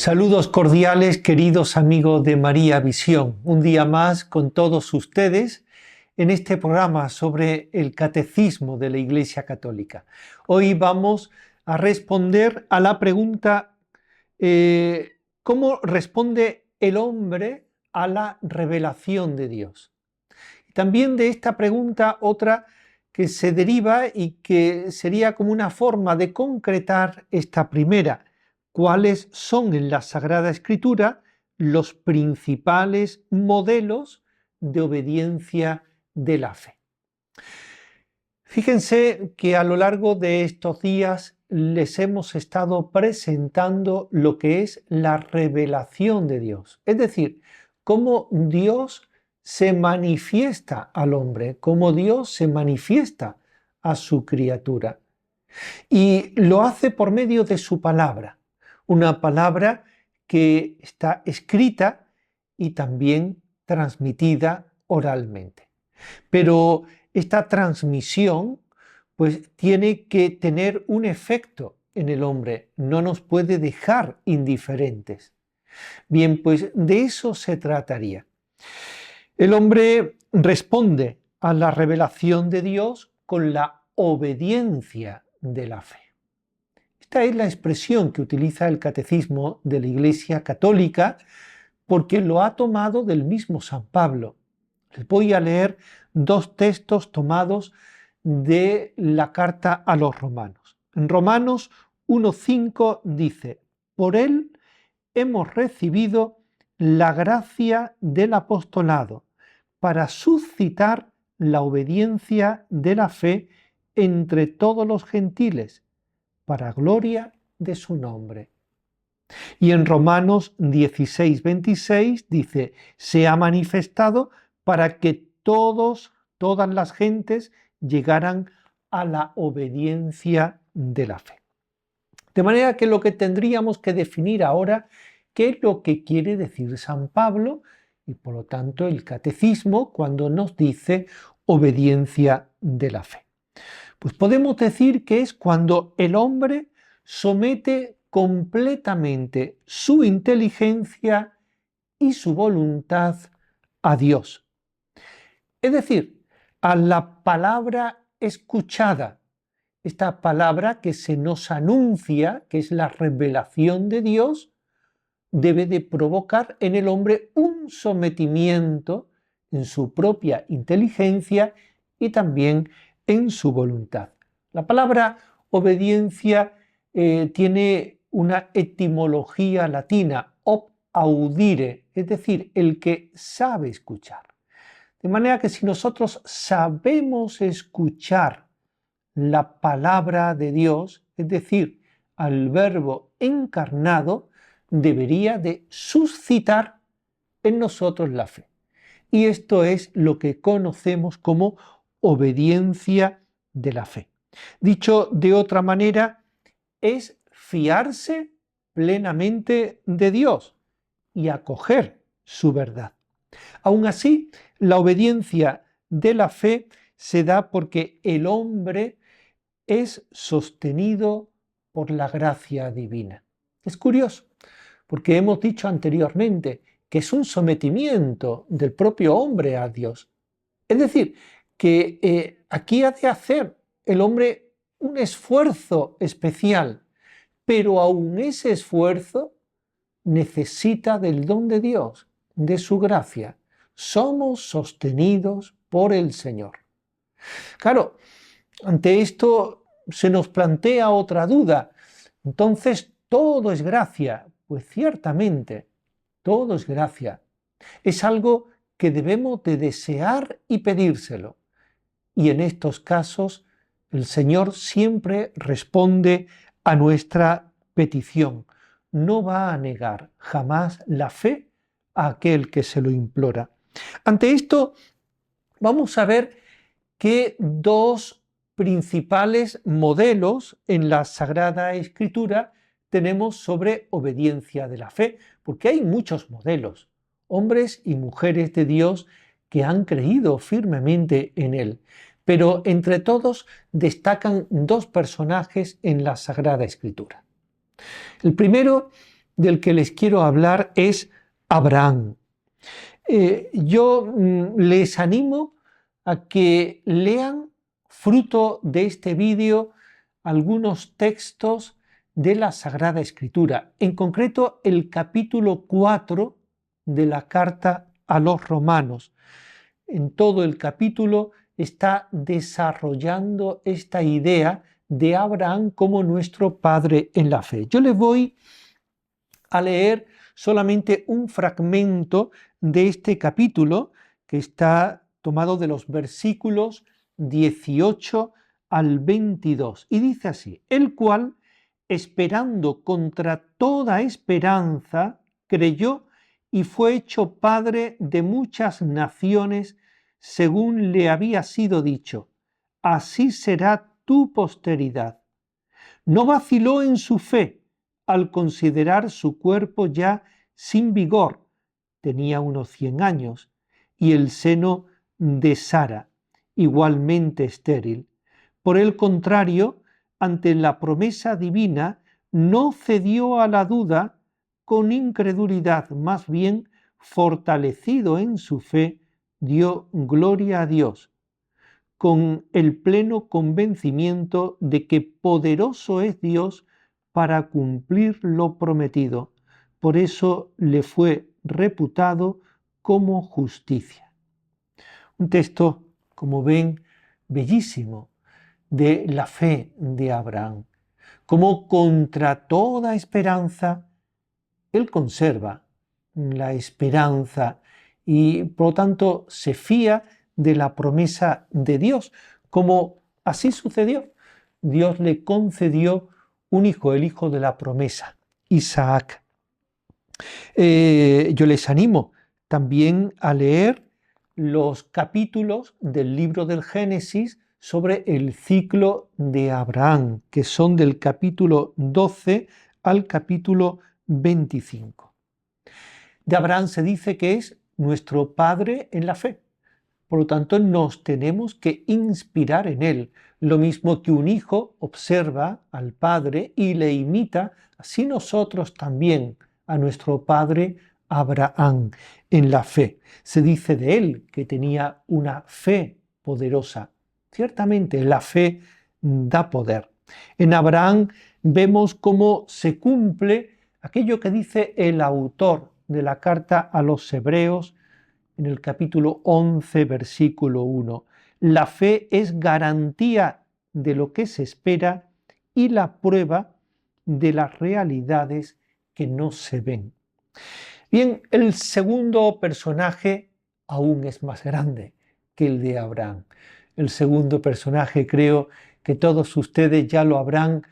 Saludos cordiales, queridos amigos de María Visión. Un día más con todos ustedes en este programa sobre el Catecismo de la Iglesia Católica. Hoy vamos a responder a la pregunta ¿cómo responde el hombre a la revelación de Dios? También de esta pregunta otra que se deriva y que sería como una forma de concretar esta primera. ¿Cuáles son en la Sagrada Escritura los principales modelos de obediencia de la fe? Fíjense que a lo largo de estos días les hemos estado presentando lo que es la revelación de Dios, es decir, cómo Dios se manifiesta al hombre, cómo Dios se manifiesta a su criatura. Y lo hace por medio de su palabra, una palabra que está escrita y también transmitida oralmente. Pero esta transmisión pues tiene que tener un efecto en el hombre, no nos puede dejar indiferentes. Bien, pues de eso se trataría. El hombre responde a la revelación de Dios con la obediencia de la fe. Esta es la expresión que utiliza el Catecismo de la Iglesia Católica porque lo ha tomado del mismo San Pablo. Les voy a leer dos textos tomados de la carta a los romanos. En Romanos 1:5 dice: por él hemos recibido la gracia del apostolado para suscitar la obediencia de la fe entre todos los gentiles, para gloria de su nombre. Y en Romanos 16:26 dice: se ha manifestado para que todas las gentes llegaran a la obediencia de la fe. De manera que lo que tendríamos que definir ahora, ¿qué es lo que quiere decir San Pablo y por lo tanto el Catecismo cuando nos dice obediencia de la fe? Pues podemos decir que es cuando el hombre somete completamente su inteligencia y su voluntad a Dios. Es decir, a la palabra escuchada, esta palabra que se nos anuncia, que es la revelación de Dios, debe de provocar en el hombre un sometimiento en su propia inteligencia y también en su voluntad. La palabra obediencia tiene una etimología latina, ob audire, es decir, el que sabe escuchar. De manera que si nosotros sabemos escuchar la palabra de Dios, es decir, al Verbo encarnado, debería de suscitar en nosotros la fe. Y esto es lo que conocemos como obediencia de la fe. Dicho de otra manera, es fiarse plenamente de Dios y acoger su verdad. Aún así, la obediencia de la fe se da porque el hombre es sostenido por la gracia divina. Es curioso, porque hemos dicho anteriormente que es un sometimiento del propio hombre a Dios. Es decir, que aquí ha de hacer el hombre un esfuerzo especial, pero aún ese esfuerzo necesita del don de Dios, de su gracia. Somos sostenidos por el Señor. Claro, ante esto se nos plantea otra duda. Entonces, ¿todo es gracia? Pues ciertamente, todo es gracia. Es algo que debemos de desear y pedírselo. Y en estos casos, el Señor siempre responde a nuestra petición. No va a negar jamás la fe a aquel que se lo implora. Ante esto, vamos a ver que dos principales modelos en la Sagrada Escritura tenemos sobre obediencia de la fe, porque hay muchos modelos, hombres y mujeres de Dios que han creído firmemente en Él, pero entre todos destacan dos personajes en la Sagrada Escritura. El primero del que les quiero hablar es Abraham. Yo les animo a que lean, fruto de este vídeo, algunos textos de la Sagrada Escritura, en concreto el capítulo 4 de la carta a los Romanos. En todo el capítulo está desarrollando esta idea de Abraham como nuestro padre en la fe. Yo les voy a leer solamente un fragmento de este capítulo que está tomado de los versículos 18 al 22 y dice así: el cual, esperando contra toda esperanza, creyó y fue hecho padre de muchas naciones, según le había sido dicho: así será tu posteridad. No vaciló en su fe al considerar su cuerpo ya sin vigor, tenía unos 100 años, y el seno de Sara, igualmente estéril. Por el contrario, ante la promesa divina, no cedió a la duda con incredulidad, más bien, fortalecido en su fe, dio gloria a Dios, con el pleno convencimiento de que poderoso es Dios para cumplir lo prometido. Por eso le fue reputado como justicia. Un texto, como ven, bellísimo, de la fe de Abraham. Como contra toda esperanza, él conserva la esperanza y por lo tanto se fía de la promesa de Dios, como así sucedió. Dios le concedió un hijo, el hijo de la promesa, Isaac. Yo les animo también a leer los capítulos del libro del Génesis sobre el ciclo de Abraham, que son del capítulo 12 al capítulo 25. De Abraham se dice que es nuestro padre en la fe. Por lo tanto, nos tenemos que inspirar en él. Lo mismo que un hijo observa al padre y le imita, así nosotros también a nuestro padre Abraham en la fe. Se dice de él que tenía una fe poderosa. Ciertamente, la fe da poder. En Abraham vemos cómo se cumple aquello que dice el autor de la carta a los Hebreos en el capítulo 11, versículo 1. La fe es garantía de lo que se espera y la prueba de las realidades que no se ven. Bien, el segundo personaje aún es más grande que el de Abraham. El segundo personaje, creo que todos ustedes ya lo habrán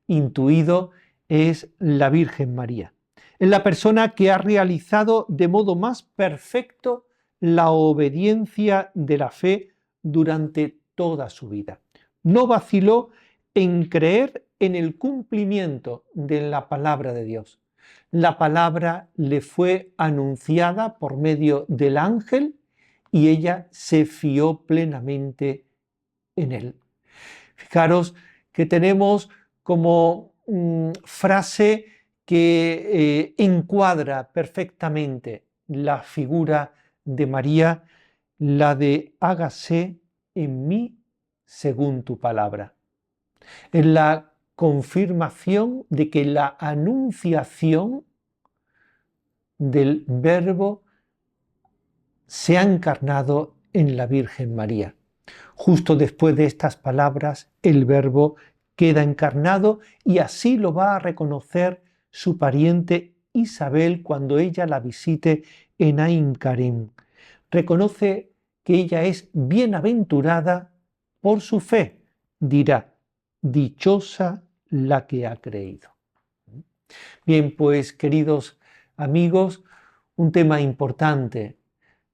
intuido, es la Virgen María. Es la persona que ha realizado de modo más perfecto la obediencia de la fe durante toda su vida. No vaciló en creer en el cumplimiento de la palabra de Dios. La palabra le fue anunciada por medio del ángel y ella se fió plenamente en él. Fijaros que tenemos como frase que encuadra perfectamente la figura de María, la de hágase en mí según tu palabra. Es la confirmación de que la anunciación del Verbo se ha encarnado en la Virgen María. Justo después de estas palabras, el Verbo queda encarnado y así lo va a reconocer su pariente Isabel cuando ella la visite en Ain Karim. Reconoce que ella es bienaventurada por su fe. Dirá: dichosa la que ha creído. Bien, pues queridos amigos, un tema importante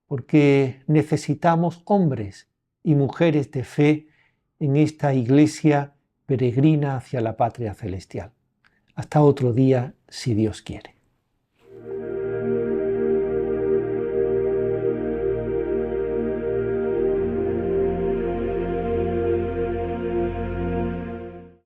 porque necesitamos hombres y mujeres de fe en esta iglesia peregrina hacia la patria celestial. Hasta otro día, si Dios quiere.